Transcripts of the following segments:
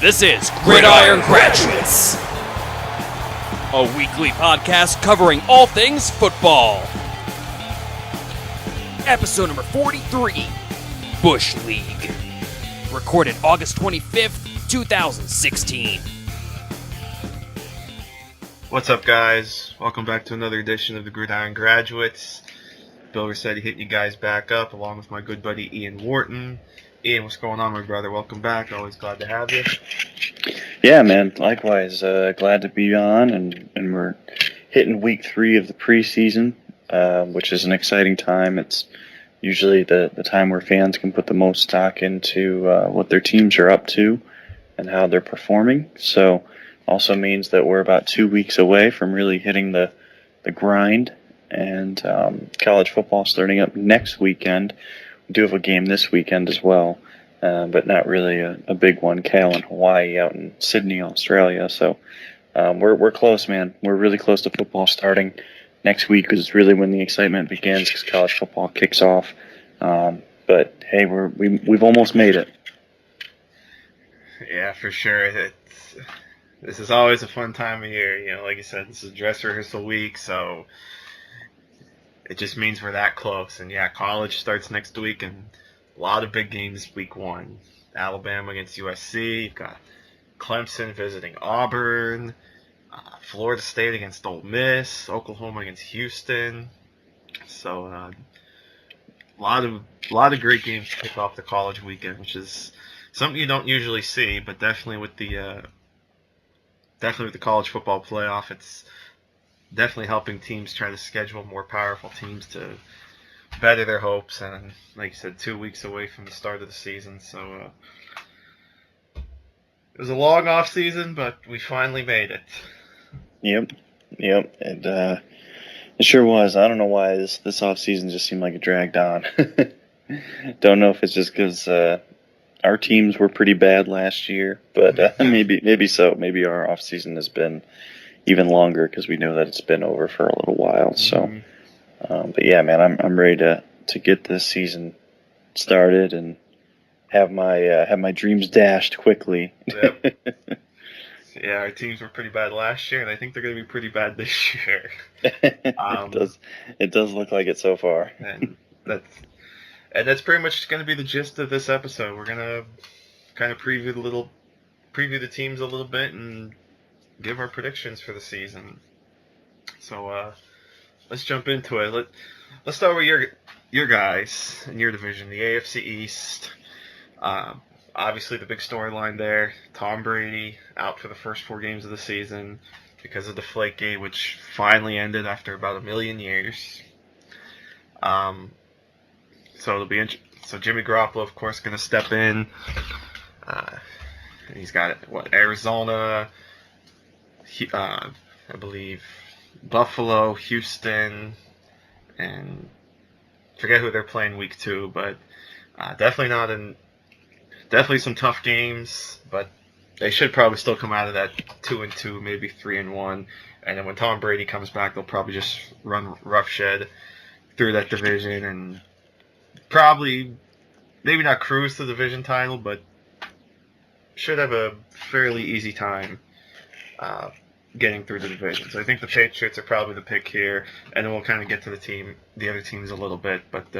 This is Gridiron Graduates, a weekly podcast covering all things football. Episode number 43, Bush League. Recorded August 25th, 2016. What's up, guys? Welcome back to another edition of the Gridiron Graduates. Bill Rossetti hitting you guys back up, along with my good buddy Ian Wharton. Ian, what's going on, my brother? Welcome back. Always glad to have you. Yeah, man. Likewise. Glad to be on, and we're hitting week 3 of the preseason, which is an exciting time. It's usually the time where fans can put the most stock into what their teams are up to and how they're performing. So also means that we're about 2 weeks away from really hitting the grind, and college football starting up next weekend. We do have a game this weekend as well, but not really a big one. Cal in Hawaii, out in Sydney, Australia. So we're close, man. We're really close to football starting next week, because it's really when the excitement begins, because college football kicks off. But hey, we've almost made it. Yeah, for sure. This is always a fun time of year. You know, like you said, this is dress rehearsal week, so it just means we're that close. And yeah, college starts next week, and a lot of big games week 1. Alabama against USC. You've got Clemson visiting Auburn. Florida State against Ole Miss. Oklahoma against Houston. So a lot of great games to kick off the college weekend, which is something you don't usually see, but definitely with the college football playoff, it's definitely helping teams try to schedule more powerful teams to better their hopes. And like you said, 2 weeks away from the start of the season, so it was a long off season, but we finally made it. Yep. It sure was. I don't know why this off season just seemed like it dragged on. Don't know if it's just because our teams were pretty bad last year, but maybe so. Maybe our off season has been even longer, because we know that it's been over for a little while. So, but yeah, man, I'm ready to get this season started and have my dreams dashed quickly. Yep. Yeah, our teams were pretty bad last year, and I think they're going to be pretty bad this year. It does look like it so far. And that's pretty much going to be the gist of this episode. We're going to kind of preview the teams a little bit and give our predictions for the season. So let's jump into it. Let's start with your guys in your division, the AFC East. Obviously, the big storyline there, Tom Brady out for the first 4 games of the season because of Deflategate, which finally ended after about 1 million years. So Jimmy Garoppolo, of course, going to step in. He's got Arizona, I believe Buffalo, Houston, and forget who they're playing week 2, but definitely some tough games, but they should probably still come out of that 2-2, maybe 3-1, and then when Tom Brady comes back, they'll probably just run roughshed through that division and probably maybe not cruise to the division title, but should have a fairly easy time getting through the division. So I think the Patriots are probably the pick here, and then we'll kind of get to the other teams a little bit. But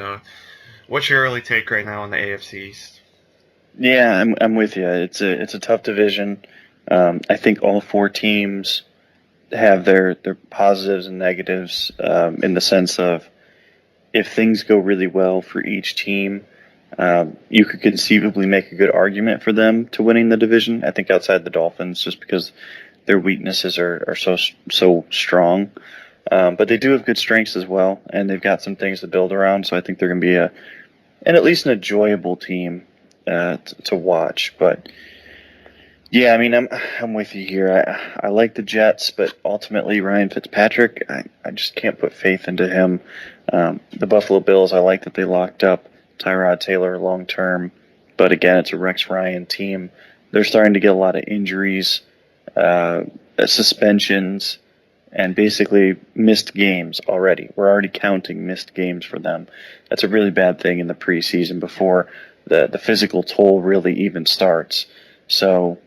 what's your early take right now on the AFC East? Yeah, I'm with you. It's a tough division. I think all 4 teams have their positives and negatives, in the sense of, if things go really well for each team, you could conceivably make a good argument for them to winning the division. I think outside the Dolphins, just because their weaknesses are so strong. But they do have good strengths as well, and they've got some things to build around. So I think they're going to be at least an enjoyable team to watch. But yeah, I mean, I'm with you here. I like the Jets, but ultimately Ryan Fitzpatrick, I just can't put faith into him. The Buffalo Bills, I like that they locked up Tyrod Taylor long term, but again, it's a Rex Ryan team. They're starting to get a lot of injuries, suspensions, and basically missed games already. We're already counting missed games for them. That's a really bad thing in the preseason before the physical toll really even starts. So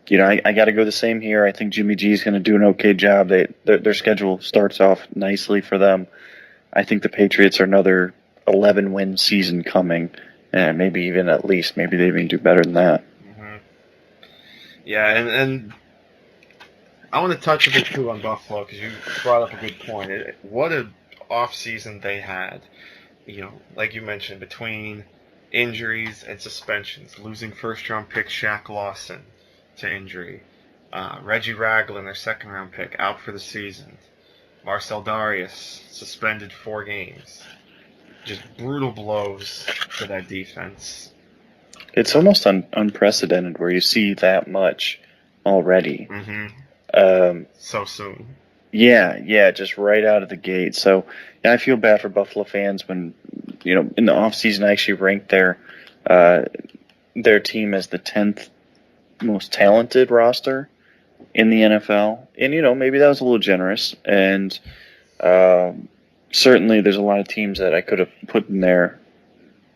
I got to go the same here. I think Jimmy G is going to do an okay job. Their schedule starts off nicely for them. I think the Patriots are another 11-win season coming, and maybe even at least maybe they even do better than that. Mm-hmm. Yeah, and I want to touch a bit too on Buffalo because you brought up a good point. What a off season they had. Like you mentioned, between injuries and suspensions, losing first round pick Shaq Lawson to injury, Reggie Ragland, their second round pick, out for the season, Marcel Darius suspended 4 games. Just brutal blows to that defense. It's almost unprecedented where you see that much already. Mm-hmm. So soon. Yeah, just right out of the gate. So yeah, I feel bad for Buffalo fans when, in the offseason I actually ranked their team as the 10th most talented roster in the NFL. And, maybe that was a little generous. And certainly there's a lot of teams that I could have put in there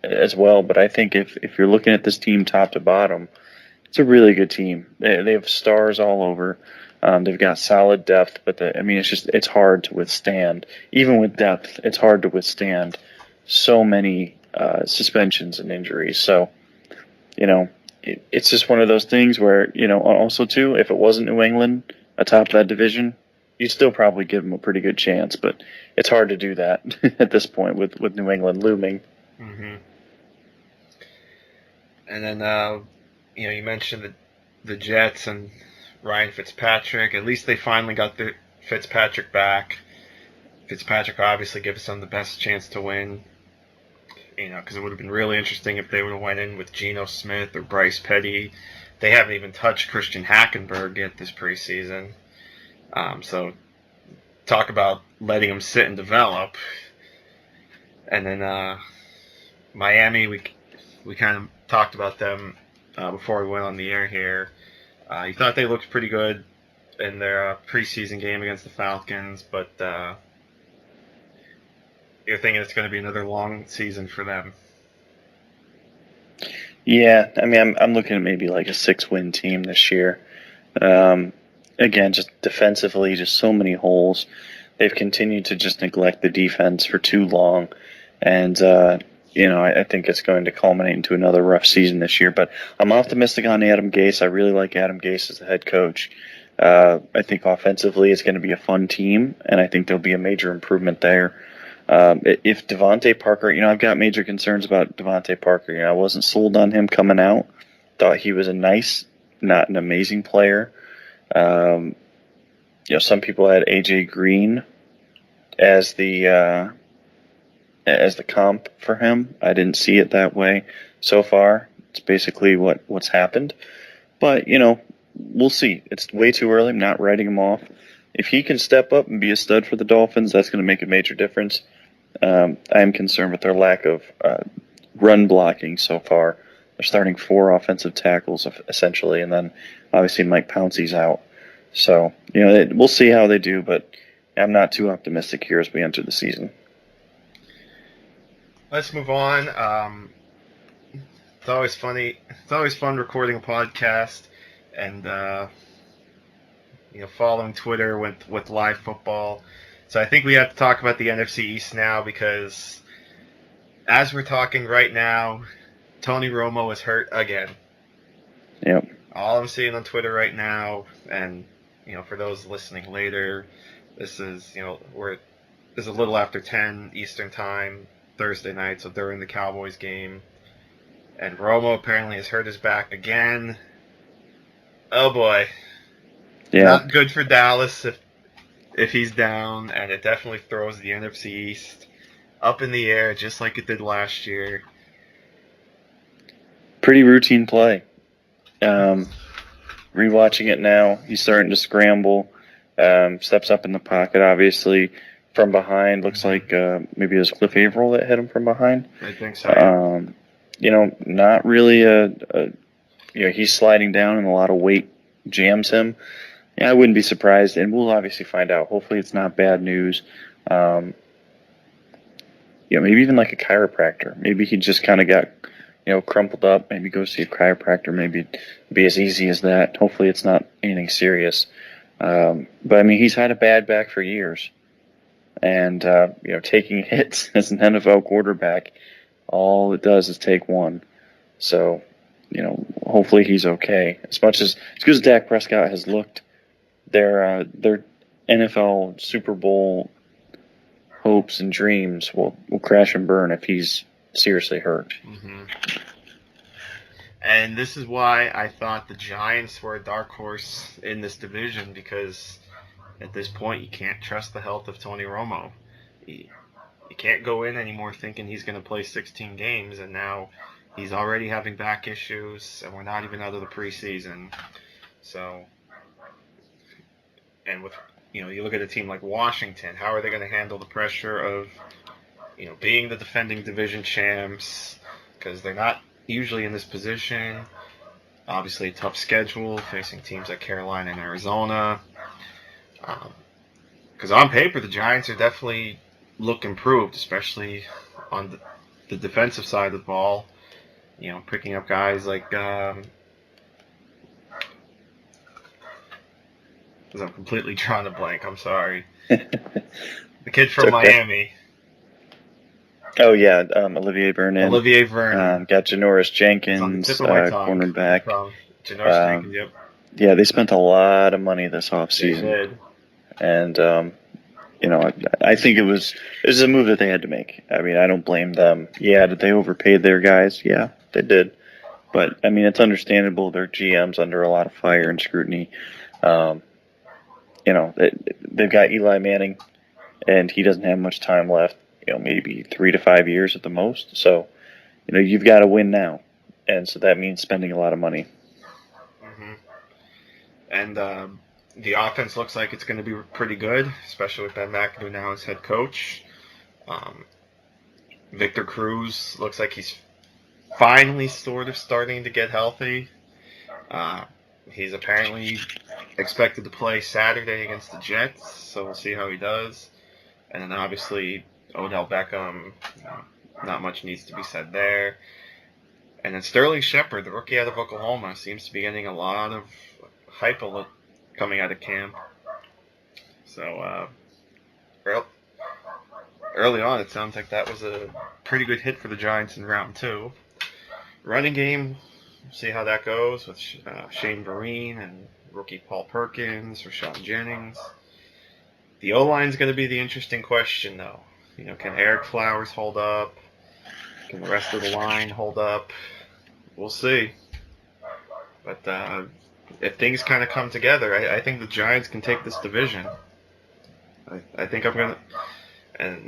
as well. But I think if you're looking at this team top to bottom, it's a really good team. They have stars all over. They've got solid depth, but it's hard to withstand. Even with depth, it's hard to withstand so many suspensions and injuries. So, it's just one of those things where, also too, if it wasn't New England atop that division, you'd still probably give them a pretty good chance. But it's hard to do that at this point with New England looming. Mm-hmm. And then, you mentioned the Jets and Ryan Fitzpatrick. At least they finally got the Fitzpatrick back. Fitzpatrick obviously gives them the best chance to win. Because it would have been really interesting if they would have went in with Geno Smith or Bryce Petty. They haven't even touched Christian Hackenberg yet this preseason. So talk about letting them sit and develop. And then Miami, we kind of talked about them before we went on the air here. You thought they looked pretty good in their preseason game against the Falcons, but you're thinking it's going to be another long season for them. Yeah, I'm looking at maybe like a 6-win team this year. Again, just defensively, just so many holes. They've continued to just neglect the defense for too long, and I think it's going to culminate into another rough season this year. But I'm optimistic on Adam Gase. I really like Adam Gase as the head coach. I think offensively it's going to be a fun team, and I think there'll be a major improvement there. If Devontae Parker, I've got major concerns about Devontae Parker. I wasn't sold on him coming out. Thought he was a nice, not an amazing player. Some people had AJ Green as the comp for him. I didn't see it that way so far. It's basically what's happened. But, we'll see. It's way too early. I'm not writing him off. If he can step up and be a stud for the Dolphins, that's going to make a major difference. I am concerned with their lack of run blocking so far. They're starting 4 offensive tackles, essentially, and then obviously Mike Pouncey's out. So, we'll see how they do, but I'm not too optimistic here as we enter the season. Let's move on. It's always funny. It's always fun recording a podcast and following Twitter with live football. So I think we have to talk about the NFC East now because as we're talking right now, Tony Romo is hurt again. Yep. All I'm seeing on Twitter right now, and for those listening later, this is this is a little after 10 Eastern time. Thursday night, so during the Cowboys game. And Romo apparently has hurt his back again. Oh boy. Yeah. Not good for Dallas if he's down, and it definitely throws the NFC East up in the air just like it did last year. Pretty routine play. Rewatching it now, he's starting to scramble. Steps up in the pocket, obviously. From behind, looks like maybe it was Cliff Averill that hit him from behind. I think so. Not really he's sliding down and a lot of weight jams him. Yeah, I wouldn't be surprised, and we'll obviously find out. Hopefully it's not bad news. Maybe even like a chiropractor. Maybe he just kind of got crumpled up, maybe go see a chiropractor. Maybe it'd be as easy as that. Hopefully it's not anything serious. But I mean, he's had a bad back for years. And, taking hits as an NFL quarterback, all it does is take one. So, hopefully he's okay. As good as Dak Prescott has looked, their NFL Super Bowl hopes and dreams will crash and burn if he's seriously hurt. Mm-hmm. And this is why I thought the Giants were a dark horse in this division, because at this point you can't trust the health of Tony Romo. You can't go in anymore thinking he's going to play 16 games, and now he's already having back issues, and we're not even out of the preseason. So, and with you look at a team like Washington, how are they going to handle the pressure of being the defending division champs, because they're not usually in this position. Obviously, a tough schedule facing teams like Carolina and Arizona. Because on paper, the Giants are definitely look improved, especially on the defensive side of the ball. Picking up guys like because I'm completely drawing a blank. I'm sorry. The kid from Miami. Oh yeah, Olivier Vernon. Got Janoris Jenkins, cornerback. Janoris Jenkins, yep. Yeah, they spent a lot of money this offseason. They did. And I think it was a move that they had to make. I mean, I don't blame them. Yeah, did they overpay their guys? Yeah, they did. But I mean, it's understandable. Their GM's under a lot of fire and scrutiny. They've got Eli Manning, and he doesn't have much time left. Maybe 3 to 5 years at the most. So, you've got to win now, and so that means spending a lot of money. Mm-hmm. And the offense looks like it's going to be pretty good, especially with Ben McAdoo now as head coach. Victor Cruz looks like he's finally sort of starting to get healthy. He's apparently expected to play Saturday against the Jets, so we'll see how he does. And then obviously Odell Beckham, not much needs to be said there. And then Sterling Shepard, the rookie out of Oklahoma, seems to be getting a lot of hype coming out of camp. So early on, it sounds like that was a pretty good hit for the Giants in round 2. Running game, see how that goes with Shane Vereen and rookie Paul Perkins, Rashawn Jennings. The O-line's going to be the interesting question, though. Can Eric Flowers hold up? Can the rest of the line hold up? We'll see. But if things kind of come together, I think the Giants can take this division. I think I'm going to... And,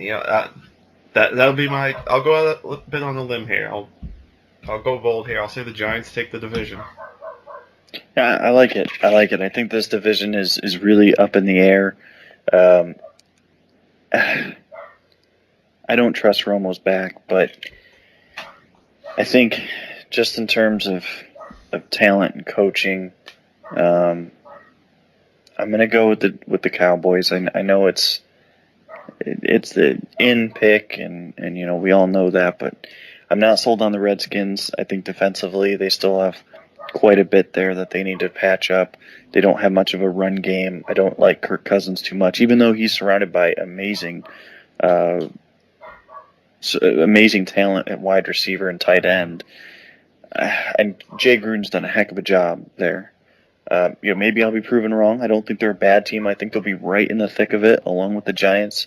that'll be my... I'll go a bit on a limb here. I'll go bold here. I'll say the Giants take the division. Yeah, I like it. I think this division is really up in the air. I don't trust Romo's back, but I think just in terms of talent and coaching, I'm going to go with the Cowboys. I know it's the in pick, and we all know that, but I'm not sold on the Redskins. I think defensively they still have quite a bit there that they need to patch up. They don't have much of a run game. I don't like Kirk Cousins too much, even though he's surrounded by amazing talent at wide receiver and tight end. And Jay Gruden's done a heck of a job there. Maybe I'll be proven wrong. I don't think they're a bad team. I think they'll be right in the thick of it, along with the Giants.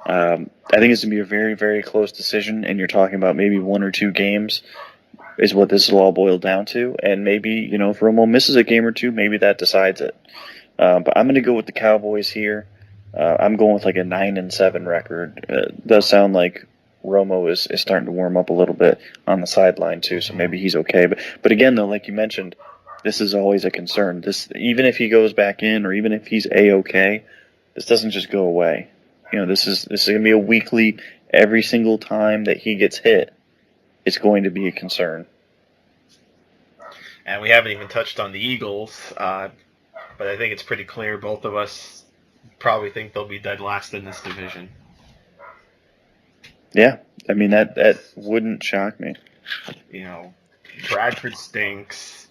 I think it's going to be a very, very close decision, and you're talking about maybe 1 or 2 games is what this will all boil down to. And maybe, if Romo misses a game or 2, maybe that decides it. But I'm going to go with the Cowboys here. I'm going with like a 9-7 record. It does sound like Romo is starting to warm up a little bit on the sideline too, so maybe he's okay. But again, though, like you mentioned, this is always a concern. Even if he goes back in, or even if he's A-okay, this doesn't just go away. This is going to be a weekly. Every single time that he gets hit, it's going to be a concern. And we haven't even touched on the Eagles, but I think it's pretty clear both of us probably think they'll be dead last in this division. Yeah, I mean that wouldn't shock me. Bradford stinks.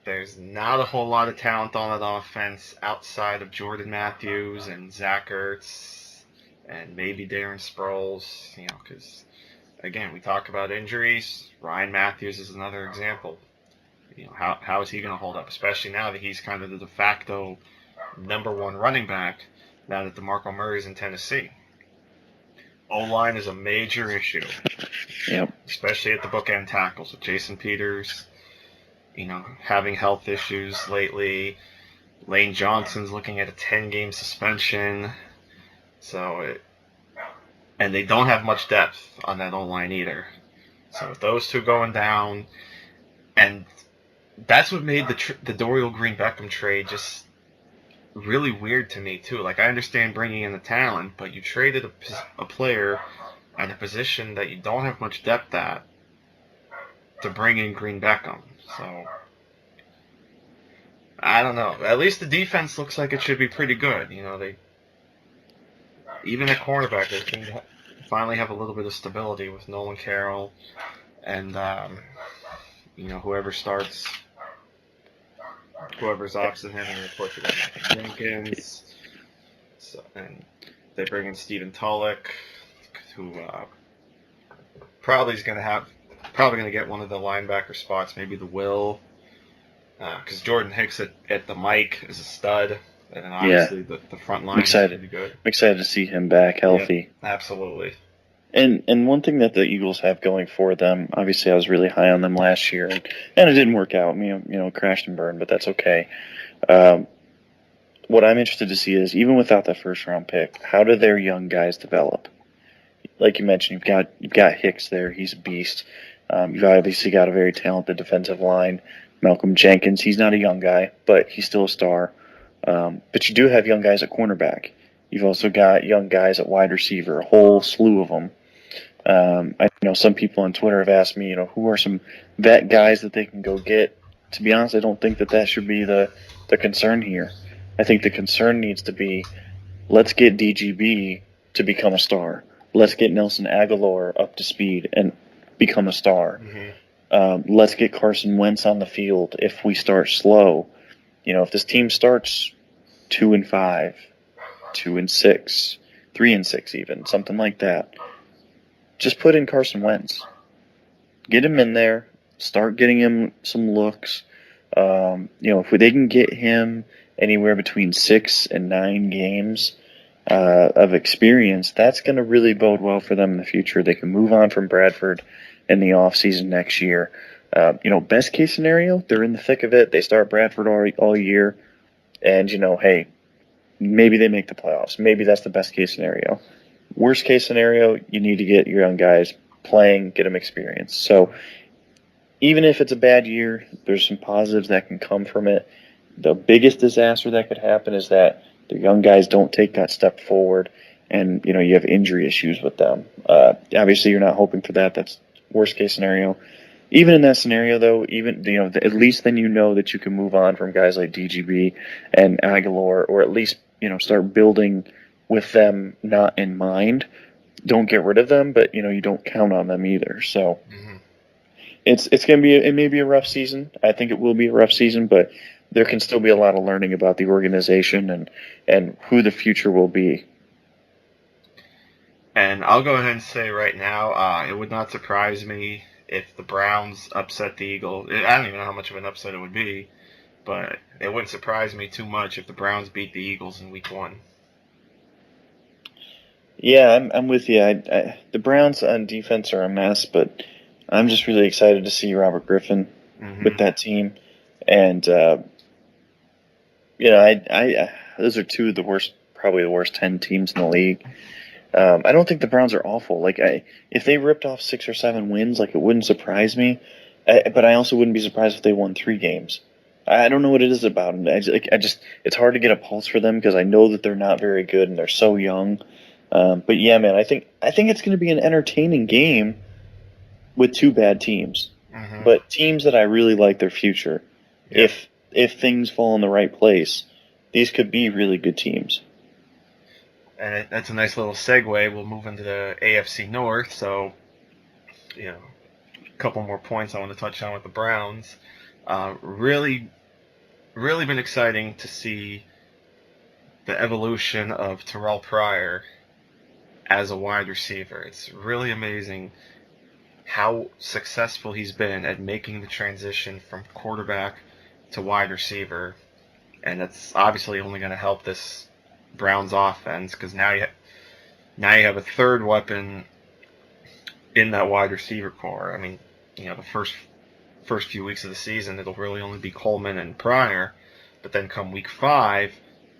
There's not a whole lot of talent on that offense outside of Jordan Matthews and Zach Ertz and maybe Darren Sproles, because, again, we talk about injuries. Ryan Matthews is another example. How is he going to hold up, especially now that he's kind of the de facto number one running back now that DeMarco Murray's in Tennessee. O-line is a major issue. Yep. Especially at the bookend tackles with Jason Peters, having health issues lately. Lane Johnson's looking at a 10-game suspension. And they don't have much depth on that O-line either. So with those two going down, and that's what made the Dorial Green Beckham trade just really weird to me too. Like, I understand bringing in the talent, but you traded a player at a position that you don't have much depth at to bring in Green Beckham. So I don't know. At least the defense looks like it should be pretty good. They even at cornerback they seem to finally have a little bit of stability with Nolan Carroll and whoever's opposite him, and of course you got Jenkins. So, and they bring in Stephen Tulloch, who probably going to get one of the linebacker spots, maybe the Will, because Jordan Hicks at the mic is a stud, and then obviously the front line is pretty good. I'm excited to see him back healthy. Yeah, absolutely. And one thing that the Eagles have going for them, obviously I was really high on them last year, and it didn't work out. Crashed and burned, but that's okay. What I'm interested to see is, even without that first round pick, how do their young guys develop? Like you mentioned, you've got Hicks there. He's a beast. You've obviously got a very talented defensive line. Malcolm Jenkins, he's not a young guy, but he's still a star. But you do have young guys at cornerback. You've also got young guys at wide receiver, a whole slew of them. I know some people on Twitter have asked me, who are some vet guys that they can go get. To be honest, I don't think that should be the concern here. I think the concern needs to be, let's get DGB to become a star. Let's get Nelson Aguilar up to speed and become a star. Mm-hmm. Let's get Carson Wentz on the field if we start slow. If this team starts 2-5, 2-6, 3-6 even, something like that, just put in Carson Wentz. Get him in there. Start getting him some looks. If they can get him anywhere between 6 and 9 games of experience, that's going to really bode well for them in the future. They can move on from Bradford in the offseason next year. Best case scenario, they're in the thick of it. They start Bradford all year. And, hey, maybe they make the playoffs. Maybe that's the best case scenario. Worst case scenario, you need to get your young guys playing, get them experience. So even if it's a bad year, there's some positives that can come from it. The biggest disaster that could happen is that the young guys don't take that step forward, and you have injury issues with them. Obviously, you're not hoping for that. That's worst case scenario. Even in that scenario, though, at least then that you can move on from guys like DGB and Aguilar, or at least start building with them not in mind. Don't get rid of them, but you don't count on them either. So mm-hmm. It's going to be it may be a rough season. I think it will be a rough season, but there can still be a lot of learning about the organization and who the future will be. And I'll go ahead and say right now, it would not surprise me if the Browns upset the Eagles. I don't even know how much of an upset it would be, but it wouldn't surprise me too much if the Browns beat the Eagles in Week 1. Yeah, I'm with you. The Browns on defense are a mess, but I'm just really excited to see Robert Griffin mm-hmm. with that team. And, those are two of probably the worst 10 teams in the league. I don't think the Browns are awful. If they ripped off 6 or 7 wins, it wouldn't surprise me. But I also wouldn't be surprised if they won 3 games. I don't know what it is about them. It's hard to get a pulse for them because I know that they're not very good and they're so young. But yeah, man, I think it's going to be an entertaining game with 2 bad teams, mm-hmm. but teams that I really like their future. Yeah. If things fall in the right place, these could be really good teams. And that's a nice little segue. We'll move into the AFC North. So, couple more points I want to touch on with the Browns. Really been exciting to see the evolution of Terrell Pryor as a wide receiver. It's really amazing how successful he's been at making the transition from quarterback to wide receiver, and that's obviously only going to help this Browns offense because now you have a third weapon in that wide receiver core. I mean, the first few weeks of the season, it'll really only be Coleman and Pryor, but then come week 5,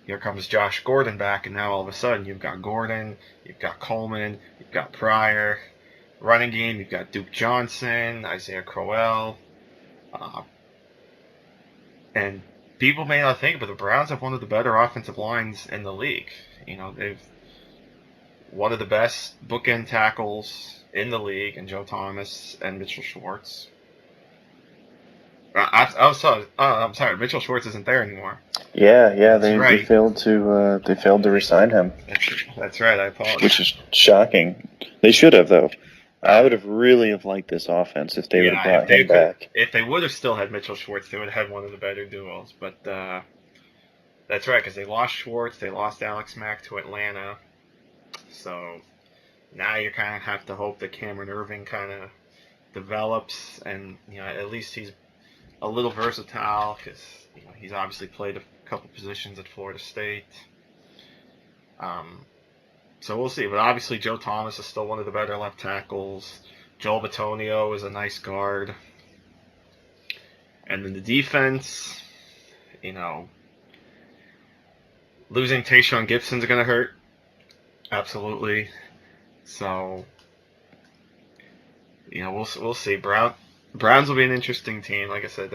here comes Josh Gordon back, and now all of a sudden you've got Gordon, you've got Coleman, you've got Pryor. Running game, you've got Duke Johnson, Isaiah Crowell, and people may not think, but the Browns have one of the better offensive lines in the league. They've one of the best bookend tackles in the league, and Joe Thomas and Mitchell Schwartz. I'm sorry, Mitchell Schwartz isn't there anymore. Yeah, they failed to resign him. That's right. I apologize. Which is shocking. They should have though. I would have really liked this offense if they would have brought him back. If they would have still had Mitchell Schwartz, they would have had one of the better duos. But that's right, because they lost Schwartz, they lost Alex Mack to Atlanta. So now you kind of have to hope that Cameron Irving kind of develops, and at least he's a little versatile because he's obviously played a couple positions at Florida State. So we'll see. But obviously Joe Thomas is still one of the better left tackles. Joel Bitonio is a nice guard. And then the defense, losing Tayshaun Gibson's going to hurt. Absolutely. So, we'll see. Browns will be an interesting team. Like I said,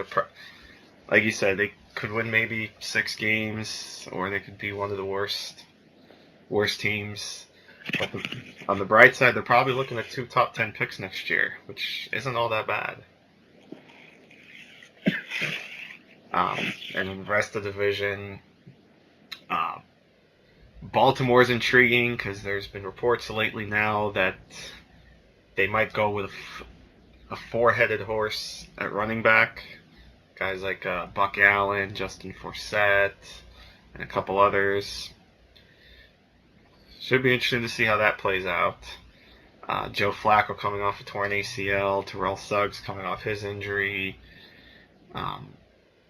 like you said, they could win maybe 6 games, or they could be one of the worst teams. But on the bright side, they're probably looking at 2 top 10 picks next year, which isn't all that bad. And then the rest of the division, Baltimore's intriguing because there's been reports lately now that they might go with a 4-headed horse at running back. Guys like Buck Allen, Justin Forsett, and a couple others. Should be interesting to see how that plays out. Joe Flacco coming off a torn ACL. Terrell Suggs coming off his injury.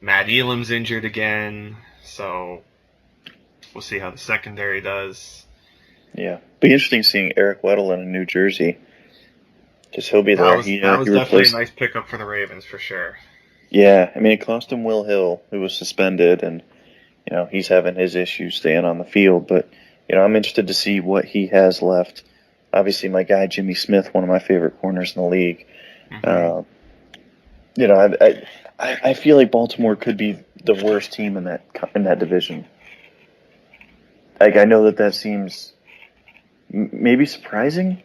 Matt Elam's injured again. So we'll see how the secondary does. Yeah. Be interesting seeing Eric Weddle in a New Jersey. Because he'll be there. That was definitely a nice pickup for the Ravens, for sure. Yeah. I mean, it cost him Will Hill, who was suspended, and, he's having his issues staying on the field. But, I'm interested to see what he has left. Obviously, my guy, Jimmy Smith, one of my favorite corners in the league. Mm-hmm. I feel like Baltimore could be the worst team in that division. Like, I know that seems maybe surprising,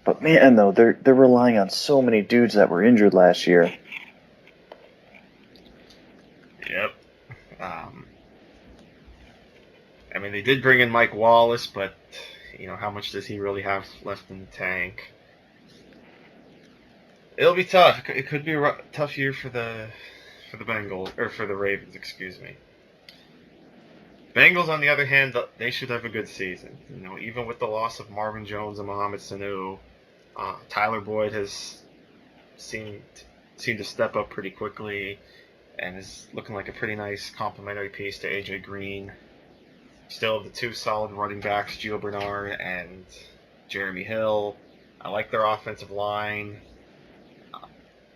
but man, though, they're relying on so many dudes that were injured last year. Yep. I mean, they did bring in Mike Wallace, but how much does he really have left in the tank? It'll be tough. It could be a tough year for the Bengals, or for the Ravens, excuse me. Bengals, on the other hand, they should have a good season. Even with the loss of Marvin Jones and Mohamed Sanu, Tyler Boyd has seemed to step up pretty quickly and is looking like a pretty nice complementary piece to AJ Green. Still have the 2 solid running backs, Gio Bernard and Jeremy Hill. I like their offensive line.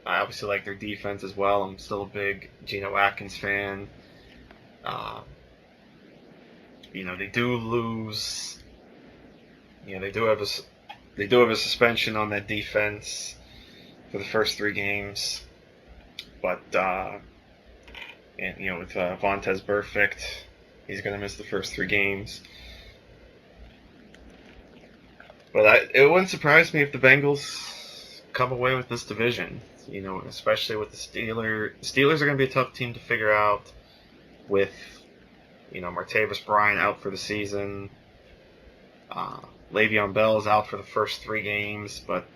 I obviously like their defense as well. I'm still a big Geno Atkins fan. They do lose. They do have a suspension on that defense for the first 3 games, but with Vontaze Burfict, he's going to miss the first 3 games. But it wouldn't surprise me if the Bengals come away with this division. Especially with the Steelers. Steelers are going to be a tough team to figure out with, Martavis Bryant out for the season. Le'Veon Bell is out for the first 3 games, but,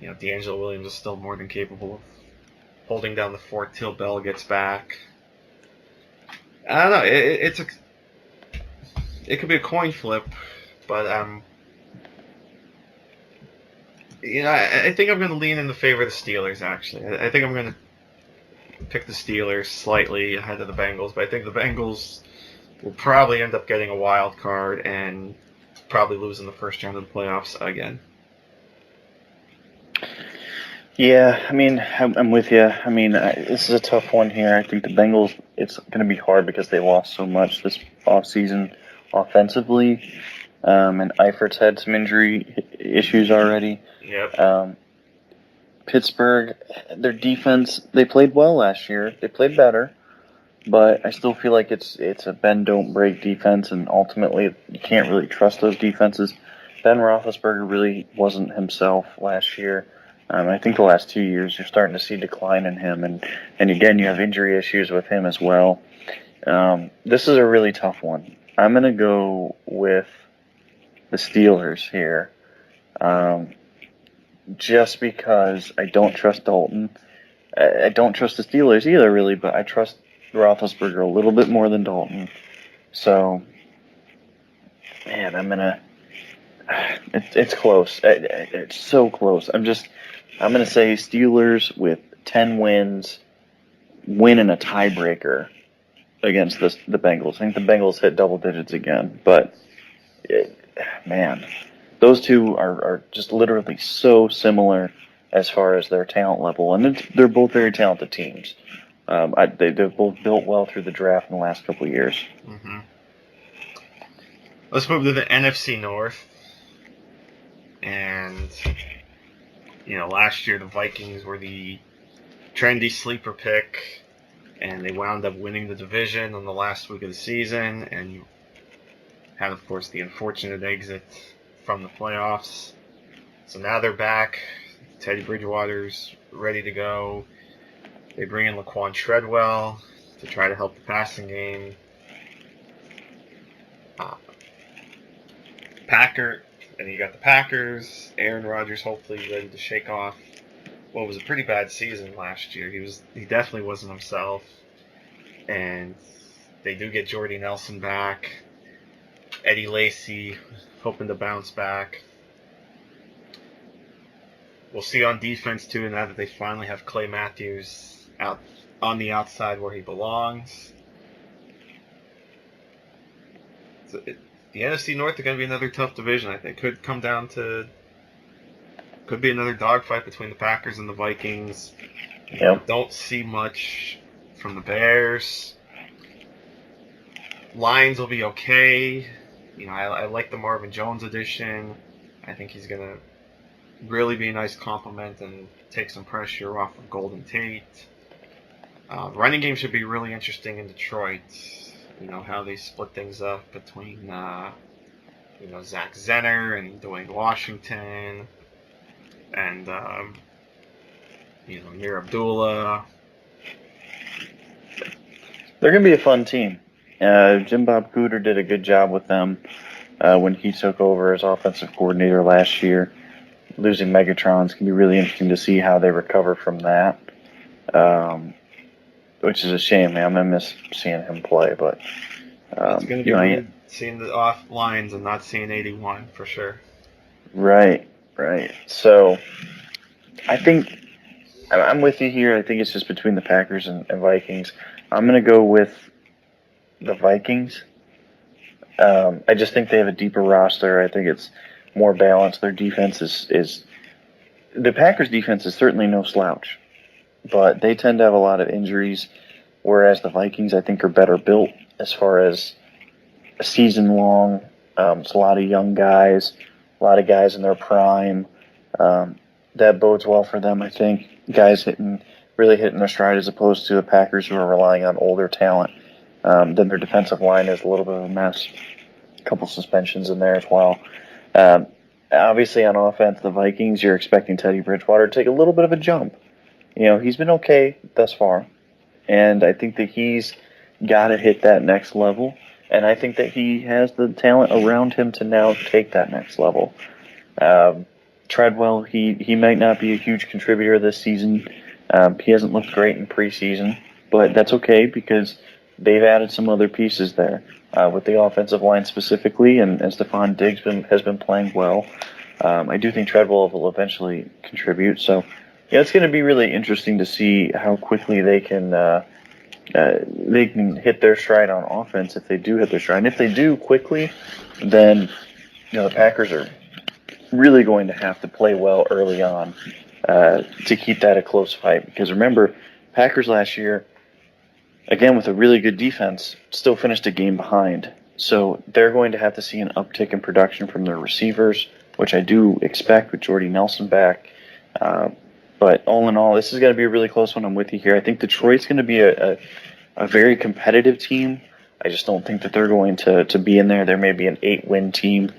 D'Angelo Williams is still more than capable of holding down the fort till Bell gets back. I don't know. It could be a coin flip, but I think I'm going to lean in the favor of the Steelers. Actually, I think I'm going to pick the Steelers slightly ahead of the Bengals, but I think the Bengals will probably end up getting a wild card and probably lose in the first round of the playoffs again. Yeah, I mean, I'm with you. I mean, this is a tough one here. I think the Bengals, it's going to be hard because they lost so much this offseason offensively. And Eifert's had some injury issues already. Yep. Pittsburgh, their defense, they played well last year. They played better, but I still feel like it's a bend don't break defense, and ultimately you can't really trust those defenses. Ben Roethlisberger really wasn't himself last year. I think the last 2 years you're starting to see decline in him, and again you have injury issues with him as well. This is a really tough one. I'm gonna go with the Steelers here, just because I don't trust Dalton. I don't trust the Steelers either, really, but I trust Roethlisberger a little bit more than Dalton. So, man, It's close. It's so close. I'm gonna say Steelers with 10 wins, win in a tiebreaker against the Bengals. I think the Bengals hit double digits again, but man, those two are just literally so similar as far as their talent level, and they're both very talented teams. They've both built well through the draft in the last couple of years. Mm-hmm. Let's move to the NFC North. And, last year the Vikings were the trendy sleeper pick, and they wound up winning the division on the last week of the season, and you had, of course, the unfortunate exit from the playoffs. So now they're back. Teddy Bridgewater's ready to go. They bring in Laquan Treadwell to try to help the passing game. And you got the Packers. Aaron Rodgers hopefully ready to shake off what was a pretty bad season last year. He definitely wasn't himself. And they do get Jordy Nelson back. Eddie Lacy hoping to bounce back. We'll see on defense too, now that they finally have Clay Matthews out on the outside where he belongs. The NFC North is going to be another tough division, I think. Could be another dogfight between the Packers and the Vikings. Yep. Don't see much from the Bears. Lions will be okay. I like the Marvin Jones addition. I think he's going to really be a nice compliment and take some pressure off of Golden Tate. Running game should be really interesting in Detroit. How they split things up between, Zach Zenner and Dwayne Washington and, Amir Abdullah. They're going to be a fun team. Jim Bob Cooter did a good job with them when he took over as offensive coordinator last year. Losing Megatron's can be really interesting to see how they recover from that. Which is a shame, man. I'm going to miss seeing him play, but it's going to be weird seeing the off lines and not seeing 81 for sure. Right. So I think I'm with you here. I think it's just between the Packers and Vikings. I'm going to go with the Vikings. I just think they have a deeper roster. I think it's more balanced. Their defense is the Packers' defense is certainly no slouch, but they tend to have a lot of injuries, whereas the Vikings, I think, are better built as far as a season long. It's a lot of young guys, a lot of guys in their prime. That bodes well for them, I think. Guys really hitting their stride as opposed to the Packers who are relying on older talent. Then their defensive line is a little bit of a mess. A couple suspensions in there as well. Obviously, on offense, the Vikings, you're expecting Teddy Bridgewater to take a little bit of a jump. He's been okay thus far, and I think that he's got to hit that next level, and I think that he has the talent around him to now take that next level. Treadwell, he might not be a huge contributor this season. He hasn't looked great in preseason, but that's okay because they've added some other pieces there with the offensive line specifically, and Stephon Diggs has been playing well. I do think Treadwell will eventually contribute. So, yeah, it's going to be really interesting to see how quickly they can hit their stride on offense if they do hit their stride. And if they do quickly, then the Packers are really going to have to play well early on to keep that a close fight. Because remember, Packers last year, again with a really good defense, still finished a game behind. So they're going to have to see an uptick in production from their receivers, which I do expect with Jordy Nelson back. But all in all, this is going to be a really close one. I'm with you here. I think Detroit's going to be a very competitive team. I just don't think that they're going to be in there. There may be an 8-win team.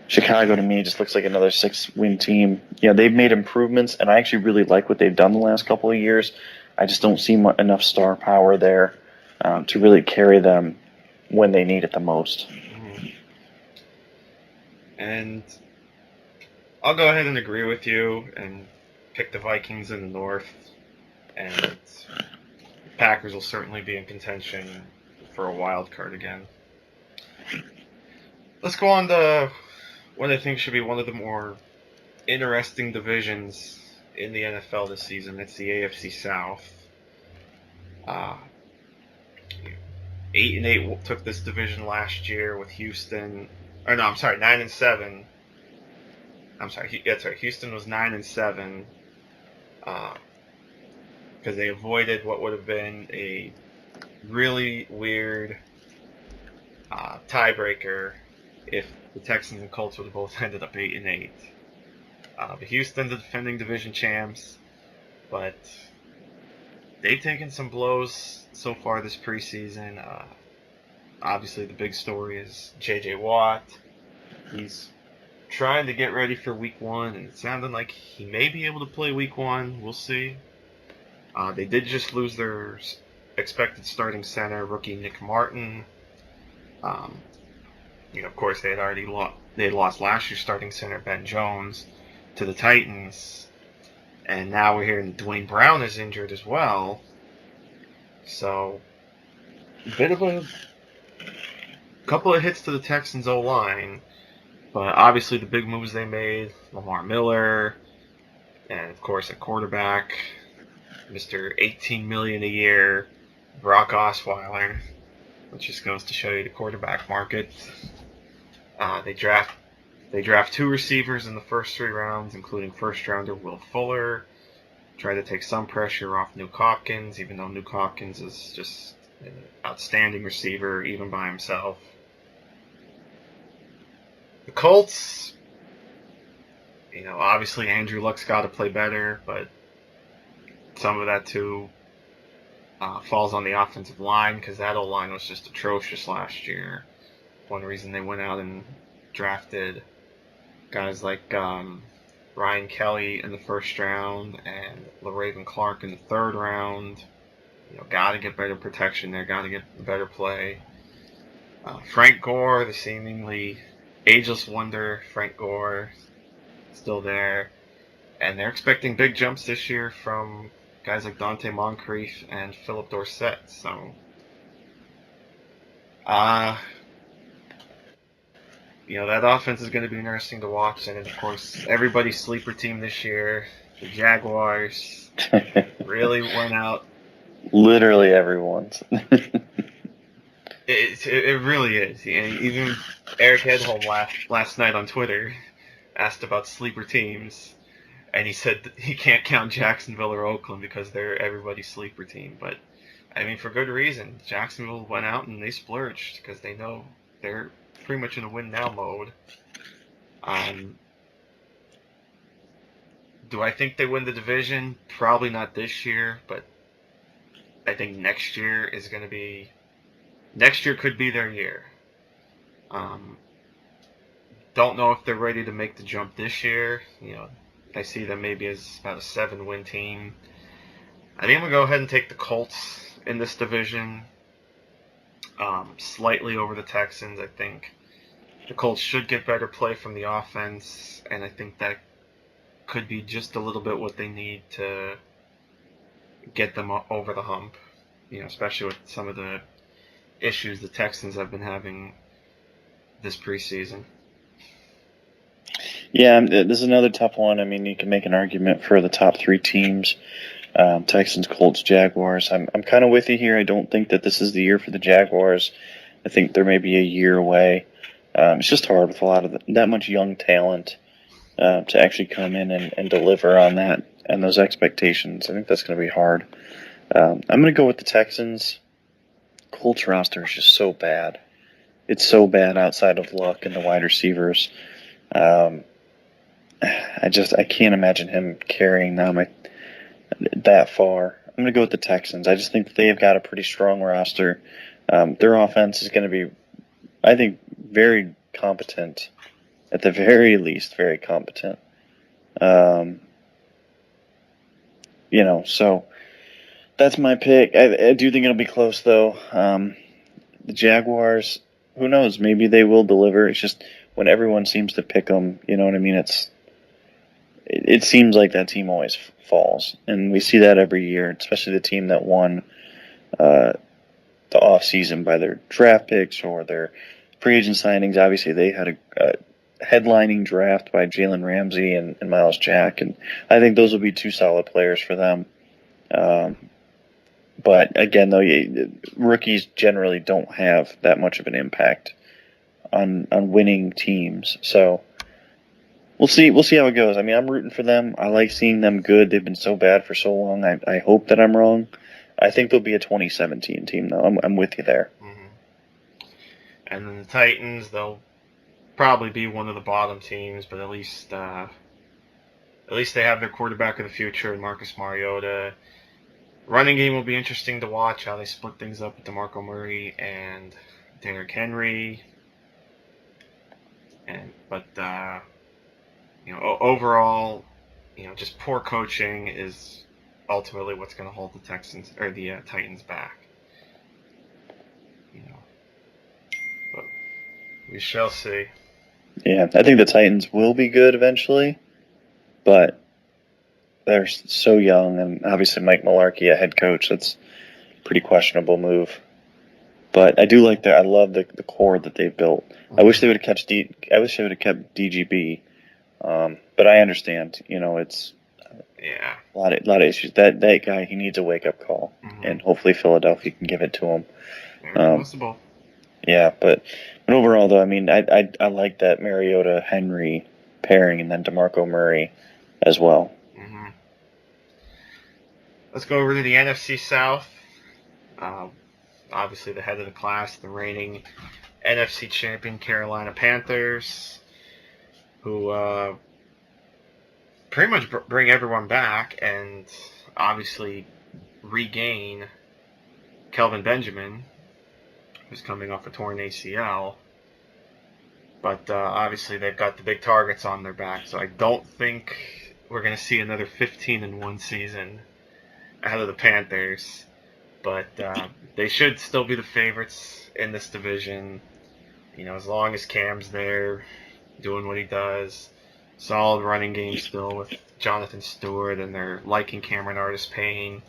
Chicago, to me, just looks like another 6-win team. They've made improvements, and I actually really like what they've done the last couple of years. I just don't see enough star power there to really carry them when they need it the most. And I'll go ahead and agree with you and pick the Vikings in the North. And the Packers will certainly be in contention for a wild card again. Let's go on to what I think should be one of the more interesting divisions in the NFL this season. It's the AFC South. 8-8 took this division last year with Houston. 9-7. Houston was 9-7 because they avoided what would have been a really weird tiebreaker if the Texans and Colts would have both ended up 8-8. But Houston, the defending division champs, but they've taken some blows so far this preseason. Obviously, the big story is J.J. Watt. He's trying to get ready for Week 1, and it sounded like he may be able to play Week 1. We'll see. They did just lose their expected starting center, rookie Nick Martin. Of course, they had lost last year's starting center Ben Jones to the Titans, and now we're hearing Dwayne Brown is injured as well. So, a bit of a couple of hits to the Texans' O-line, but obviously the big moves they made, Lamar Miller, and of course at quarterback, Mr. $18 million a year, Brock Osweiler, which just goes to show you the quarterback market. They draft 2 receivers in the first 3 rounds, including first-rounder Will Fuller. Try to take some pressure off Nuke Hopkins, even though Nuke Hopkins is just an outstanding receiver, even by himself. The Colts, obviously Andrew Luck's got to play better, but some of that too falls on the offensive line because that O-line was just atrocious last year. One reason they went out and drafted guys like Ryan Kelly in the first round and LaRaven Clark in the third round. Got to get better protection there, got to get better play. Frank Gore, the seemingly ageless wonder, Frank Gore, still there. And they're expecting big jumps this year from guys like Dante Moncrief and Philip Dorsett. So, that offense is going to be interesting to watch. And, of course, everybody's sleeper team this year, the Jaguars, really went out. Literally everyone's. It really is. Even Eric Edholm last night on Twitter asked about sleeper teams, and he said he can't count Jacksonville or Oakland because they're everybody's sleeper team. But, for good reason. Jacksonville went out and they splurged because they know they're pretty much in a win-now mode. Do I think they win the division? Probably not this year, but I think next year could be their year. Don't know if they're ready to make the jump this year. I see them maybe as about a 7-win team. I think I'm going to go ahead and take the Colts in this division, slightly over the Texans. I think the Colts should get better play from the offense, and I think that could be just a little bit what they need to get them over the hump. Especially with some of the issues the Texans have been having this preseason. Yeah, this is another tough one. I mean, you can make an argument for the top 3 teams. Texans, Colts, Jaguars. I'm kind of with you here. I don't think that this is the year for the Jaguars. I think they're maybe a year away. It's just hard with a lot of that much young talent to actually come in and deliver on that and those expectations. I think that's going to be hard. I'm going to go with the Texans. Colts roster is just so bad. It's so bad outside of Luck and the wide receivers. I can't imagine him carrying them that far. I'm going to go with the Texans. I just think that they have got a pretty strong roster. Their offense is going to be, I think, very competent. At the very least, very competent. So that's my pick. I do think it'll be close, though. The Jaguars, who knows? Maybe they will deliver. It's just when everyone seems to pick them, you know what I mean? It seems like that team always falls, and we see that every year, especially the team that won the offseason by their draft picks or their free agent signings. Obviously, they had a headlining draft by Jalen Ramsey and Miles Jack, and I think those will be 2 solid players for them. But again, though, rookies generally don't have that much of an impact on winning teams. So we'll see how it goes. I mean, I'm rooting for them. I like seeing them good. They've been so bad for so long. I hope that I'm wrong. I think they'll be a 2017 team, though. I'm with you there. Mm-hmm. And then the Titans, they'll probably be one of the bottom teams, but at least they have their quarterback of the future, Marcus Mariota. Running game will be interesting to watch, how they split things up with DeMarco Murray and Derrick Henry. But overall, just poor coaching is ultimately what's going to hold the Texans or the Titans back. But we shall see. Yeah, I think the Titans will be good eventually, but they're so young, and obviously Mike Mularkey, a head coach, that's a pretty questionable move. But I do like I love the core that they've built. I wish they would have kept DGB, but I understand. It's a lot of issues. That guy, he needs a wake up call, and hopefully Philadelphia can give it to him. Possible. Yeah, but overall, though, I mean, I like that Mariota Henry pairing, and then DeMarco Murray as well. Mm-hmm. Let's go over to the NFC South. Obviously, the head of the class, the reigning NFC champion Carolina Panthers, who pretty much bring everyone back and obviously regain Kelvin Benjamin, who's coming off a torn ACL. But obviously, they've got the big targets on their back, so I don't think we're going to see another 15-1 season out of the Panthers. But they should still be the favorites in this division. As long as Cam's there, doing what he does. Solid running game still with Jonathan Stewart, and they're liking Cameron Artis-Payne.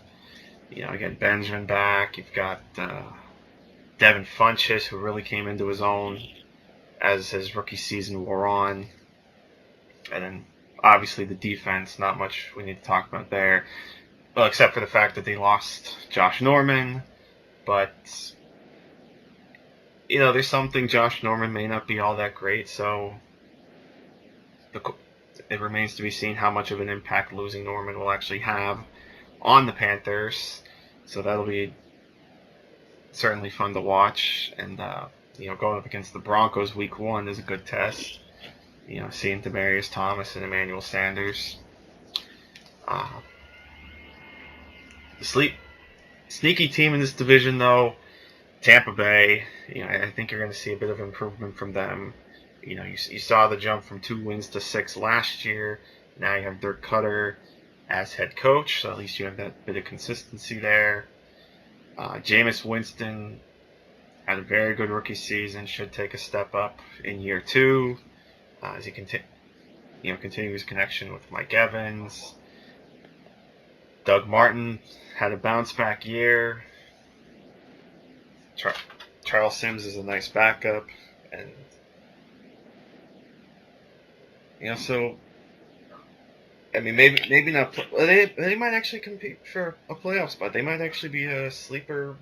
Again, Benjamin back. You've got Devin Funchess, who really came into his own as his rookie season wore on. And then, obviously, the defense, not much we need to talk about there. Well, except for the fact that they lost Josh Norman. But, there's something. Josh Norman may not be all that great, so it remains to be seen how much of an impact losing Norman will actually have on the Panthers. So that'll be certainly fun to watch. And, going up against the Broncos week 1 is a good test. Seeing Demaryius Thomas and Emmanuel Sanders. The sneaky team in this division, though, Tampa Bay. I think you're going to see a bit of improvement from them. You saw the jump from 2 wins to 6 last year. Now you have Dirk Cutter as head coach, so at least you have that bit of consistency there. Jameis Winston had a very good rookie season. Should take a step up in year 2 as he continue his connection with Mike Evans. Doug Martin had a bounce back year. Charles Sims is a nice backup, and so I mean maybe not. They might actually compete for a playoff spot. They might actually be a sleeper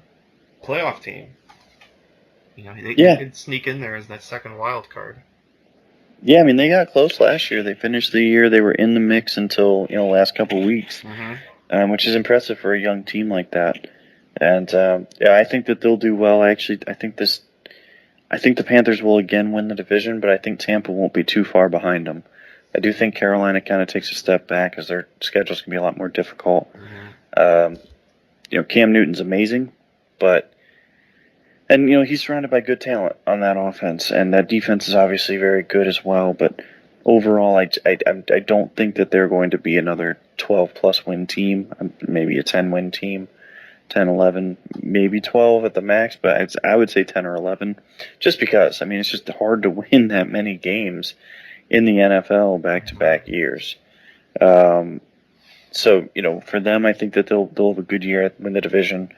playoff team. They could sneak in there as that second wild card. Yeah, I mean, they got close last year. They finished the year, they were in the mix until, last couple of weeks, which is impressive for a young team like that. And, I think that they'll do well. I think the Panthers will again win the division, but I think Tampa won't be too far behind them. I do think Carolina kind of takes a step back as their schedule's going to be a lot more difficult. Cam Newton's amazing, but he's surrounded by good talent on that offense, and that defense is obviously very good as well. But overall, I don't think that they're going to be another 12-plus win team, maybe a 10-win team, 10, 11, maybe 12 at the max, but I would say 10 or 11, just because, it's just hard to win that many games in the NFL back-to-back years. So, for them, I think that they'll have a good year, win the division.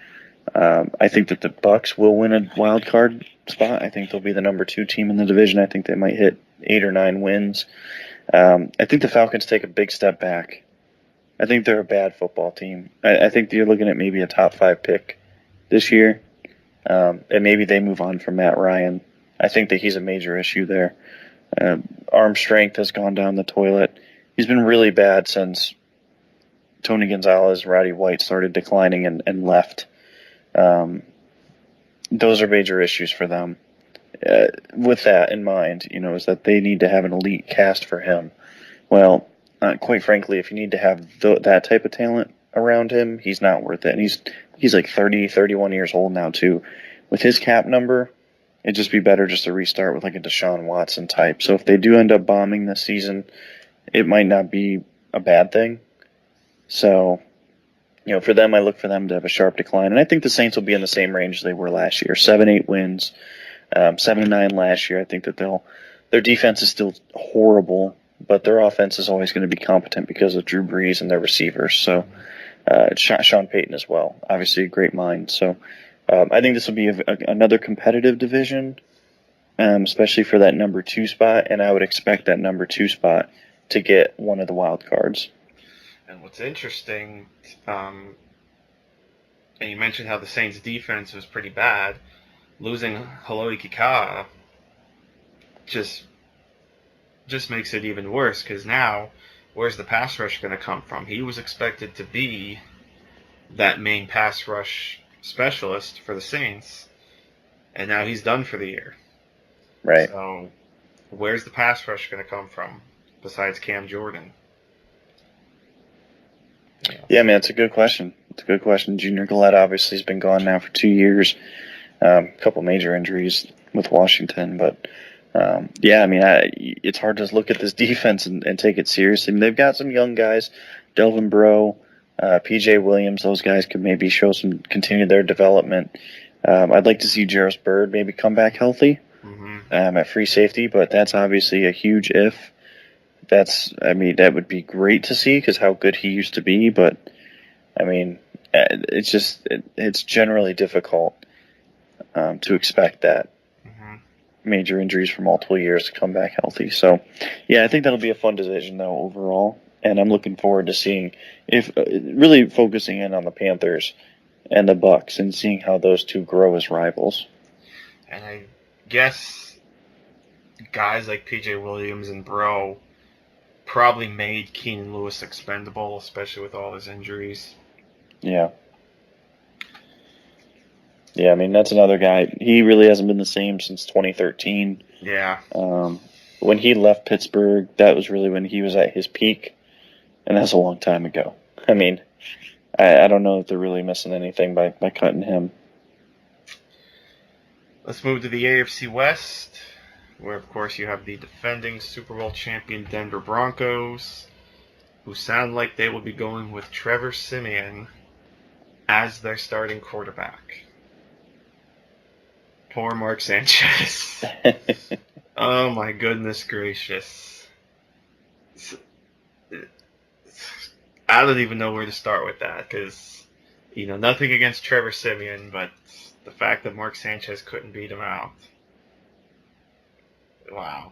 I think that the Bucks will win a wild card spot. I think they'll be the number 2 team in the division. I think they might hit 8 or 9 wins. I think the Falcons take a big step back. I think they're a bad football team. I think you're looking at maybe a top 5 pick this year, and maybe they move on from Matt Ryan. I think that he's a major issue there. Arm strength has gone down the toilet. He's been really bad since Tony Gonzalez, Roddy White started declining and left. Those are major issues for them. With that in mind, is that they need to have an elite cast for him. Well, quite frankly, if you need to have that type of talent around him, he's not worth it. And he's like 30, 31 years old now too. With his cap number, it'd just be better just to restart with like a Deshaun Watson type. So if they do end up bombing this season, it might not be a bad thing. So, for them, I look for them to have a sharp decline. And I think the Saints will be in the same range as they were last year. 7-8 wins, 7-9 last year. I think that their defense is still horrible, but their offense is always going to be competent because of Drew Brees and their receivers. So, Sean Payton as well. Obviously a great mind. So, I think this will be another competitive division, especially for that number 2 spot. And I would expect that number 2 spot to get one of the wild cards. And what's interesting, and you mentioned how the Saints' defense was pretty bad. Losing Haloi Kika just makes it even worse, because now, where's the pass rush going to come from? He was expected to be that main pass rush specialist for the Saints, and now he's done for the year. Right. So, where's the pass rush going to come from besides Cam Jordan? Yeah, man, it's a good question. Junior Gillette obviously has been gone now for 2 years. A couple major injuries with Washington, but it's hard to look at this defense and take it seriously. They've got some young guys, Delvin Breaux, P.J. Williams. Those guys could maybe continue their development. I'd like to see Jarris Byrd maybe come back healthy at free safety, but that's obviously a huge if. That would be great to see because how good he used to be, but it's generally difficult to expect that major injuries for multiple years to come back healthy. So, yeah, I think that'll be a fun division though overall, and I'm looking forward to seeing if really focusing in on the Panthers and the Bucks and seeing how those two grow as rivals. And I guess guys like P.J. Williams and Breaux probably made Keenan Lewis expendable, especially with all his injuries. Yeah. Yeah, that's another guy. He really hasn't been the same since 2013. Yeah. When he left Pittsburgh, that was really when he was at his peak, and that's a long time ago. I don't know if they're really missing anything by cutting him. Let's move to the AFC West, where, of course, you have the defending Super Bowl champion Denver Broncos, who sound like they will be going with Trevor Siemian as their starting quarterback. Poor Mark Sanchez. Oh, my goodness gracious. I don't even know where to start with that because, nothing against Trevor Siemian, but the fact that Mark Sanchez couldn't beat him out. Wow.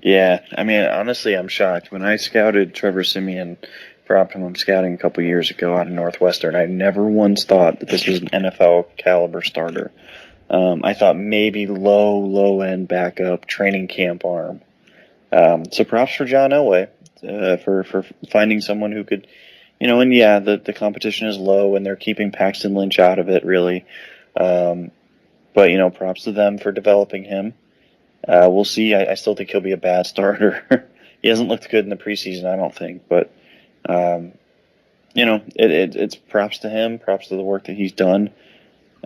Yeah, I mean, honestly, I'm shocked. When I scouted Trevor Siemian for Optimum Scouting a couple years ago out of Northwestern, I never once thought that this was an NFL caliber starter. I thought maybe low end backup training camp arm. So props for John Elway for finding someone who could, and yeah, the competition is low and they're keeping Paxton Lynch out of it really. But props to them for developing him. We'll see. I still think he'll be a bad starter. He hasn't looked good in the preseason, I don't think. But, it's props to him, props to the work that he's done.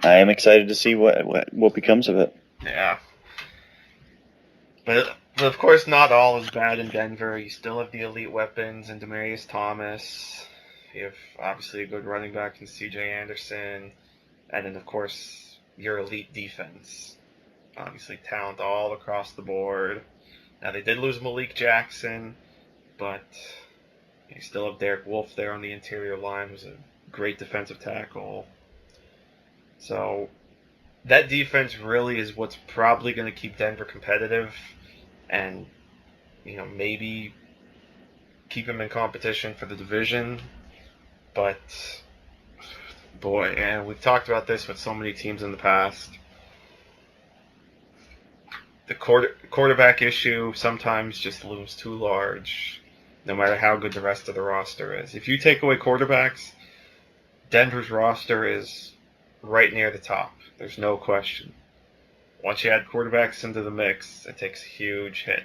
I am excited to see what becomes of it. Yeah. But of course, not all is bad in Denver. You still have the elite weapons in Demaryius Thomas. You have, obviously, a good running back in C.J. Anderson. And then, of course, your elite defense. Obviously, talent all across the board. Now, they did lose Malik Jackson, but you still have Derek Wolfe there on the interior line, who's a great defensive tackle. So, that defense really is what's probably going to keep Denver competitive and, maybe keep them in competition for the division. But, boy, and we've talked about this with so many teams in the past. The quarterback issue sometimes just looms too large, no matter how good the rest of the roster is. If you take away quarterbacks, Denver's roster is right near the top. There's no question. Once you add quarterbacks into the mix, it takes a huge hit.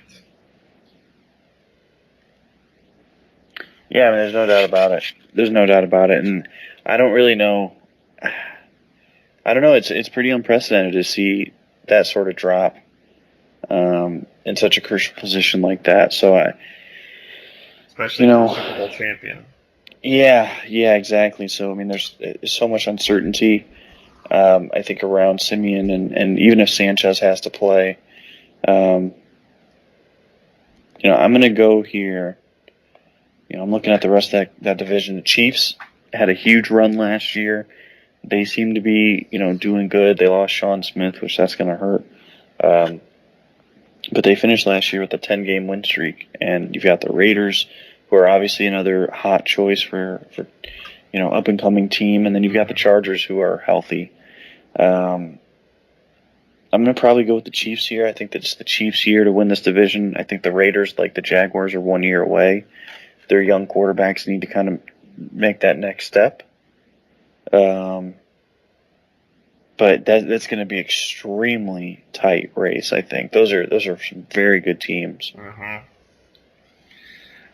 Yeah, I mean, there's no doubt about it. There's no doubt about it, and I don't really know. I don't know. It's pretty unprecedented to see that sort of drop in such a crucial position like that. So especially for the Super Bowl champion. Yeah, exactly. So I mean, there's so much uncertainty. I think around Simeon and even if Sanchez has to play, I'm going to go here. I'm looking at the rest of that division. The Chiefs had a huge run last year. They seem to be, doing good. They lost Sean Smith, which that's going to hurt. But they finished last year with a 10-game win streak. And you've got the Raiders, who are obviously another hot choice for up-and-coming team. And then you've got the Chargers, who are healthy. I'm going to probably go with the Chiefs here. I think that's the Chiefs' year to win this division. I think the Raiders, like the Jaguars, are 1 year away. Their young quarterbacks need to kind of make that next step. But that's going to be extremely tight race, I think. Those are some very good teams. Uh-huh.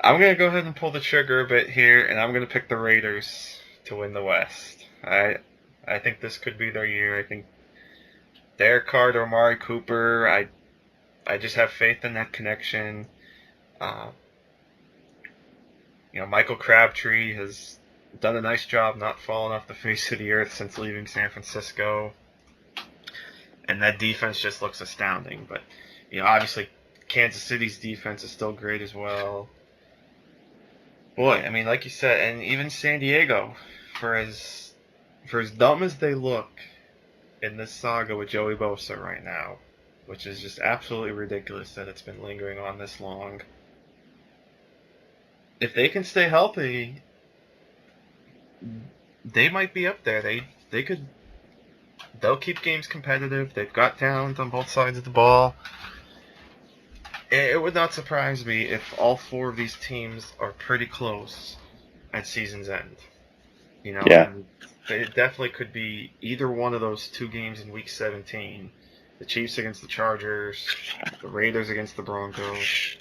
I'm going to go ahead and pull the trigger a bit here, and I'm going to pick the Raiders to win the West. I think this could be their year. I think Derek Carr to Amari Cooper, I just have faith in that connection. Michael Crabtree has done a nice job not falling off the face of the earth since leaving San Francisco. And that defense just looks astounding. But, obviously Kansas City's defense is still great as well. Boy, I mean, like you said, and even San Diego, for as dumb as they look in this saga with Joey Bosa right now, which is just absolutely ridiculous that it's been lingering on this long. If they can stay healthy, they might be up there. They'll keep games competitive. They've got talent on both sides of the ball. It would not surprise me if all four of these teams are pretty close at season's end. Yeah. It definitely could be either one of those two games in Week 17. The Chiefs against the Chargers, the Raiders against the Broncos.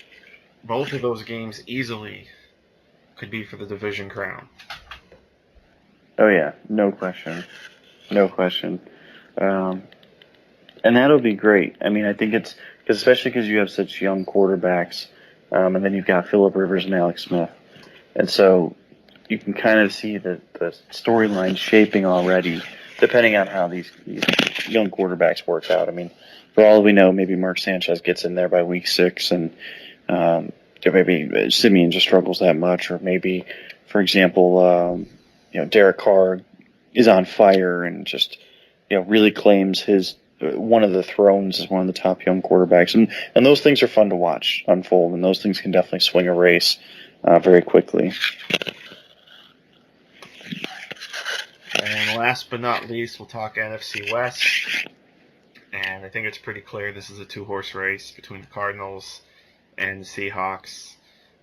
Both of those games easily could be for the division crown. Oh, yeah. No question. And that'll be great. I mean, I think it's especially because you have such young quarterbacks, and then you've got Phillip Rivers and Alex Smith. And so you can kind of see the storyline shaping already, depending on how these young quarterbacks work out. I mean, for all we know, maybe Mark Sanchez gets in there by week 6, and maybe Simeon just struggles that much, or maybe for example, Derek Carr is on fire and just really claims his one of the thrones as one of the top young quarterbacks, and those things are fun to watch unfold, and those things can definitely swing a race very quickly. And last but not least, we'll talk NFC West. And I think it's pretty clear this is a two-horse race between the Cardinals and the Seahawks.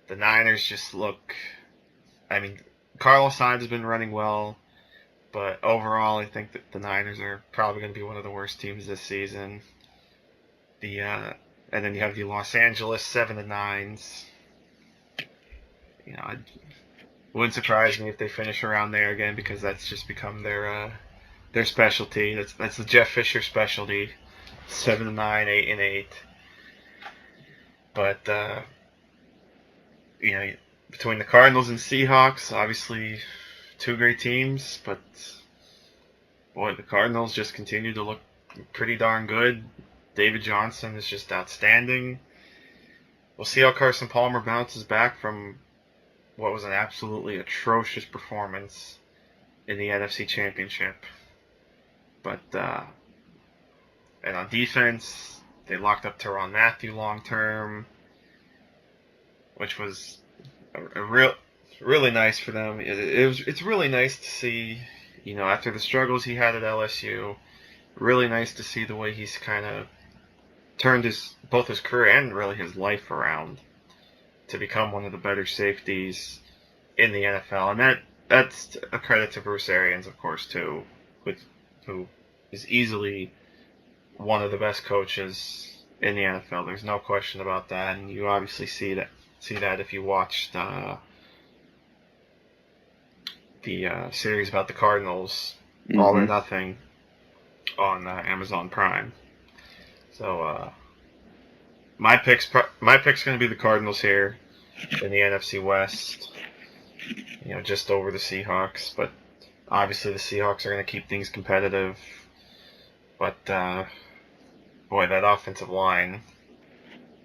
The Niners just look... I mean, Carlos Hyde has been running well, but overall I think that the Niners are probably going to be one of the worst teams this season. And then you have the Los Angeles 7-9s. It wouldn't surprise me if they finish around there again, because that's just become their specialty. That's the Jeff Fisher specialty. 7-9, 8-8. But between the Cardinals and Seahawks, obviously two great teams, but boy, the Cardinals just continue to look pretty darn good. David Johnson is just outstanding. We'll see how Carson Palmer bounces back from what was an absolutely atrocious performance in the NFC Championship. But and on defense, they locked up Tyrann Mathieu long term, which was really nice for them. It's really nice to see, after the struggles he had at LSU, really nice to see the way he's kind of turned both his career and really his life around to become one of the better safeties in the NFL. And that's a credit to Bruce Arians, of course, too, who is easily one of the best coaches in the NFL. There's no question about that, and you obviously see that if you watched the series about the Cardinals, All or Nothing, on Amazon Prime. So my pick's going to be the Cardinals here in the NFC West. Just over the Seahawks, but obviously the Seahawks are going to keep things competitive. But boy, that offensive line,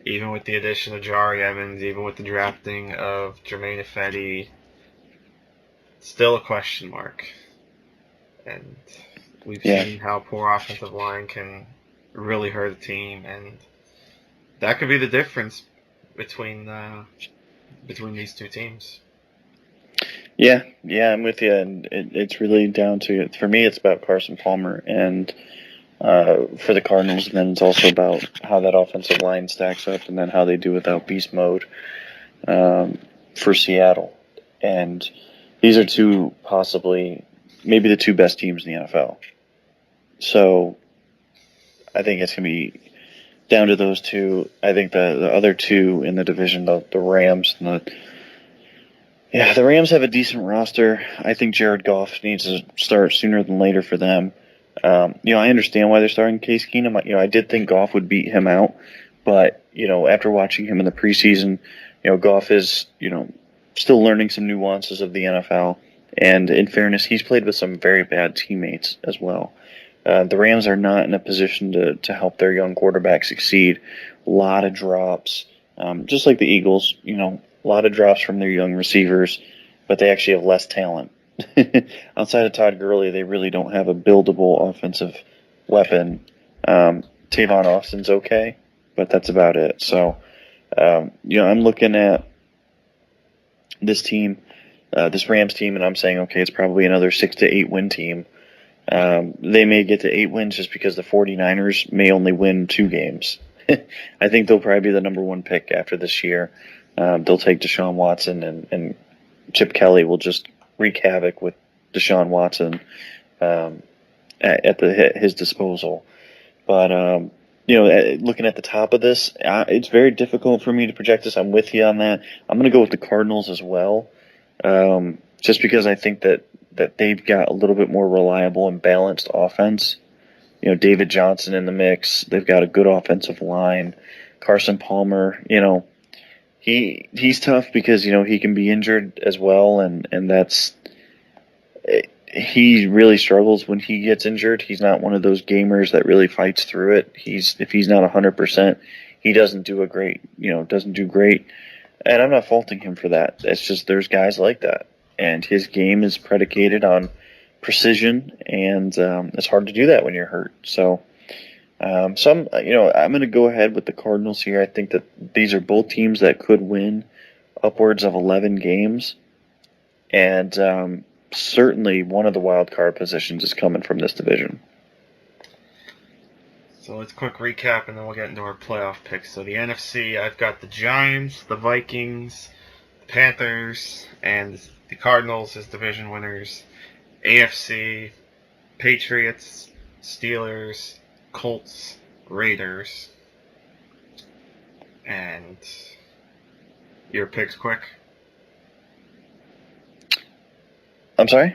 even with the addition of Jari Evans, even with the drafting of Jermaine Ifedi, still a question mark. And we've seen how poor offensive line can really hurt a team, and that could be the difference between these two teams. Yeah, I'm with you. And it's really down to, for me, it's about Carson Palmer, and for the Cardinals, and then it's also about how that offensive line stacks up, and then how they do without beast mode for Seattle. And these are two, possibly, maybe the two best teams in the NFL. So I think it's going to be down to those two. I think the other two in the division, the Rams and the Rams have a decent roster. I think Jared Goff needs to start sooner than later for them. I understand why they're starting Case Keenum. I did think Goff would beat him out, but after watching him in the preseason, Goff is still learning some nuances of the NFL. And in fairness, he's played with some very bad teammates as well. The Rams are not in a position to help their young quarterback succeed. A lot of drops, just like the Eagles. A lot of drops from their young receivers, but they actually have less talent. Outside of Todd Gurley, they really don't have a buildable offensive weapon. Tavon Austin's okay, but that's about it. So, I'm looking at this team, this Rams team, and I'm saying, okay, it's probably another 6 to 8 win team. They may get to 8 wins just because the 49ers may only win 2 games. I think they'll probably be the number 1 pick after this year. They'll take Deshaun Watson, and Chip Kelly will just wreak havoc with Deshaun Watson at his disposal. But looking at the top of this, it's very difficult for me to project this. I'm with you on that. I'm going to go with the Cardinals as well, just because I think that they've got a little bit more reliable and balanced offense. David Johnson in the mix. They've got a good offensive line. Carson Palmer, he's tough because he can be injured as well, and that's, he really struggles when he gets injured. He's not one of those gamers that really fights through it. If he's not 100%, he doesn't do great. And I'm not faulting him for that. It's just there's guys like that, and his game is predicated on precision, and it's hard to do that when you're hurt. So, I'm going to go ahead with the Cardinals here. I think that these are both teams that could win upwards of 11 games, and certainly one of the wild card positions is coming from this division. So let's quick recap, and then we'll get into our playoff picks. So the NFC, I've got the Giants, the Vikings, the Panthers, and the Cardinals as division winners. AFC, Patriots, Steelers, Colts, Raiders. And your picks quick. I'm sorry?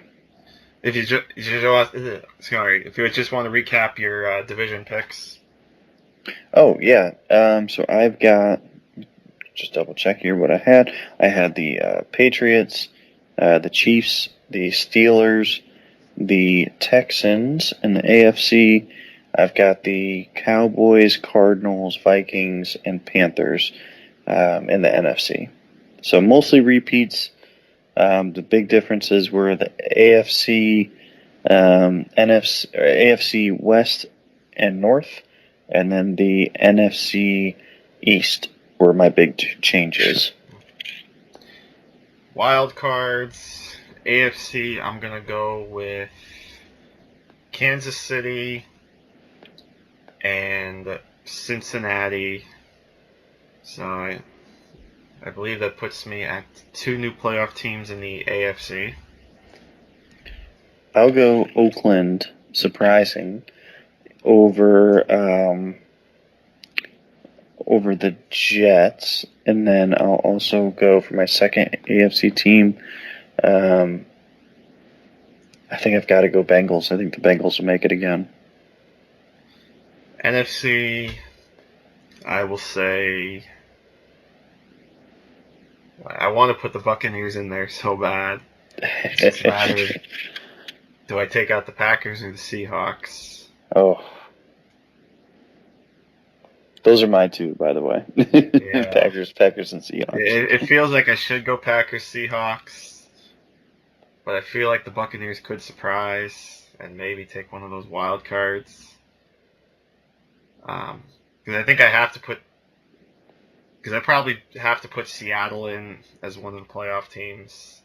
If you just want to recap your division picks. Oh, yeah. So I've got, just double check here what I had. I had the Patriots, the Chiefs, the Steelers, the Texans in the AFC. I've got the Cowboys, Cardinals, Vikings, and Panthers in the NFC. So mostly repeats. The big differences were the AFC, AFC West and North, and then the NFC East were my big changes. Wild cards, AFC, I'm going to go with Kansas City and Cincinnati. So I believe that puts me at 2 new playoff teams in the AFC. I'll go Oakland, surprising, over the Jets, and then I'll also go for my second AFC team. I think I've got to go Bengals. I think the Bengals will make it again. NFC, I will say, I want to put the Buccaneers in there so bad. It's just a matter of, do I take out the Packers or the Seahawks? Oh. Those are my two, by the way. Yeah. Packers and Seahawks. It feels like I should go Packers, Seahawks, but I feel like the Buccaneers could surprise and maybe take one of those wild cards. Because I think I have to put, because I probably have to put Seattle in as one of the playoff teams.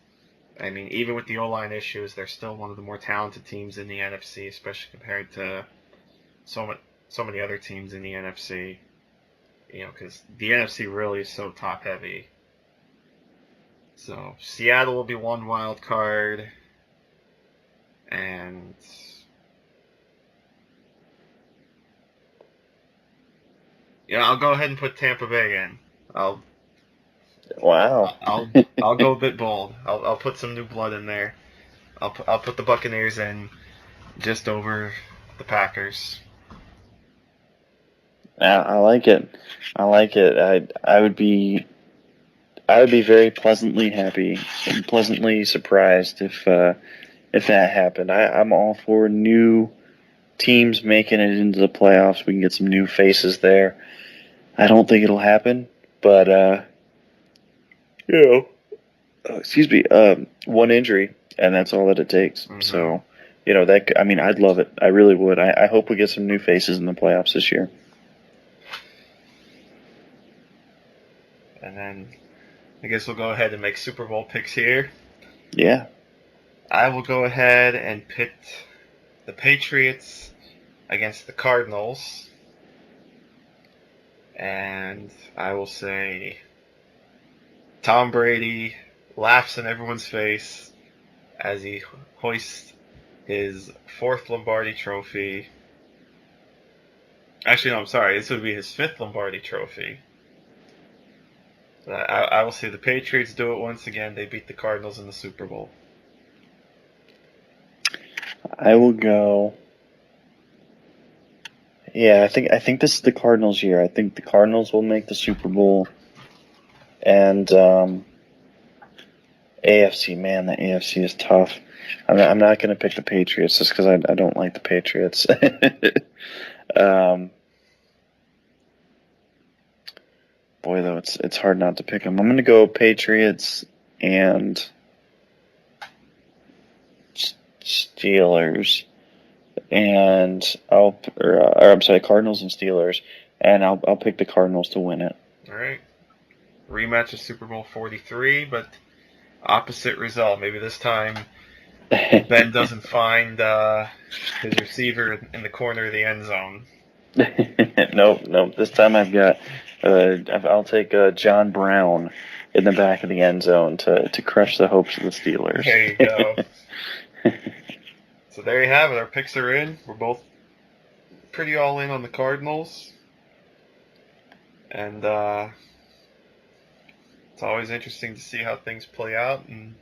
I mean, even with the O-line issues, they're still one of the more talented teams in the NFC, especially compared to so many other teams in the NFC. You know, because the NFC really is so top heavy. So Seattle will be one wild card, and I'll go ahead and put Tampa Bay in. I'll go a bit bold. I'll put some new blood in there. I'll put the Buccaneers in just over the Packers. I like it. I would be very pleasantly happy and pleasantly surprised if that happened. I'm all for new teams making it into the playoffs. We can get some new faces there. I don't think it'll happen, but one injury, and that's all that it takes. Mm-hmm. So, I'd love it. I really would. I hope we get some new faces in the playoffs this year. And then I guess we'll go ahead and make Super Bowl picks here. Yeah. I will go ahead and pit the Patriots against the Cardinals. And I will say Tom Brady laughs in everyone's face as he hoists his 4th Lombardi trophy. Actually, no, I'm sorry. This would be his 5th Lombardi trophy. I will say the Patriots do it once again. They beat the Cardinals in the Super Bowl. I will go. Yeah, I think this is the Cardinals' year. I think the Cardinals will make the Super Bowl. And AFC, man, the AFC is tough. I'm not going to pick the Patriots just because I don't like the Patriots. Boy, though, it's hard not to pick them. I'm going to go Patriots, and Steelers, and I'm sorry, Cardinals and Steelers, and I'll pick the Cardinals to win it. All right. Rematch of Super Bowl 43, but opposite result. Maybe this time Ben doesn't find his receiver in the corner of the end zone. Nope. This time I'll take John Brown in the back of the end zone to crush the hopes of the Steelers. There you go. So there you have it. Our picks are in. We're both pretty all in on the Cardinals. And it's always interesting to see how things play out and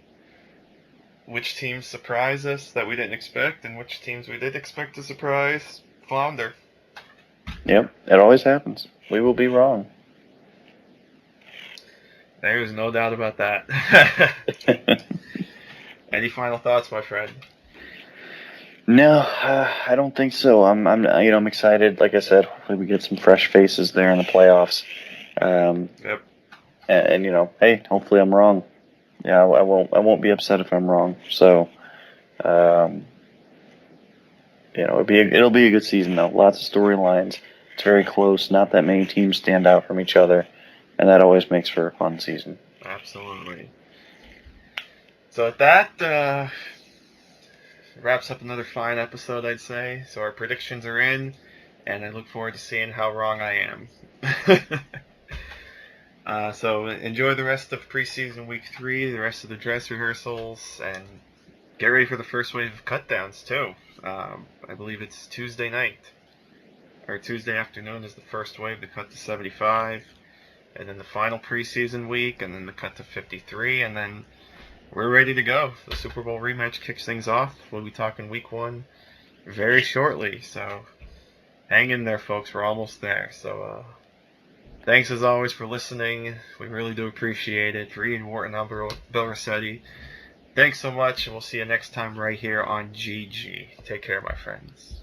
which teams surprise us that we didn't expect and which teams we did expect to surprise flounder. Yep, it always happens. We will be wrong. There's no doubt about that. Any final thoughts, my friend? No, I don't think so. I'm excited. Like I said, hopefully we get some fresh faces there in the playoffs. Yep. And hey, hopefully I'm wrong. Yeah, I won't be upset if I'm wrong. So, it'll be a good season though. Lots of storylines. It's very close. Not that many teams stand out from each other, and that always makes for a fun season. Absolutely. So with that, wraps up another fine episode, I'd say. So our predictions are in, and I look forward to seeing how wrong I am. So enjoy the rest of preseason week 3, the rest of the dress rehearsals, and get ready for the first wave of cutdowns too. I believe it's Tuesday night, or Tuesday afternoon is the first wave to cut to 75, and then the final preseason week, and then the cut to 53, and then we're ready to go. The Super Bowl rematch kicks things off. We'll be talking week 1 very shortly, so hang in there, folks. We're almost there. So thanks as always for listening. We really do appreciate it. For Ian Wharton, I'm Bill Rossetti. Thanks so much, and we'll see you next time right here on GG. Take care, my friends.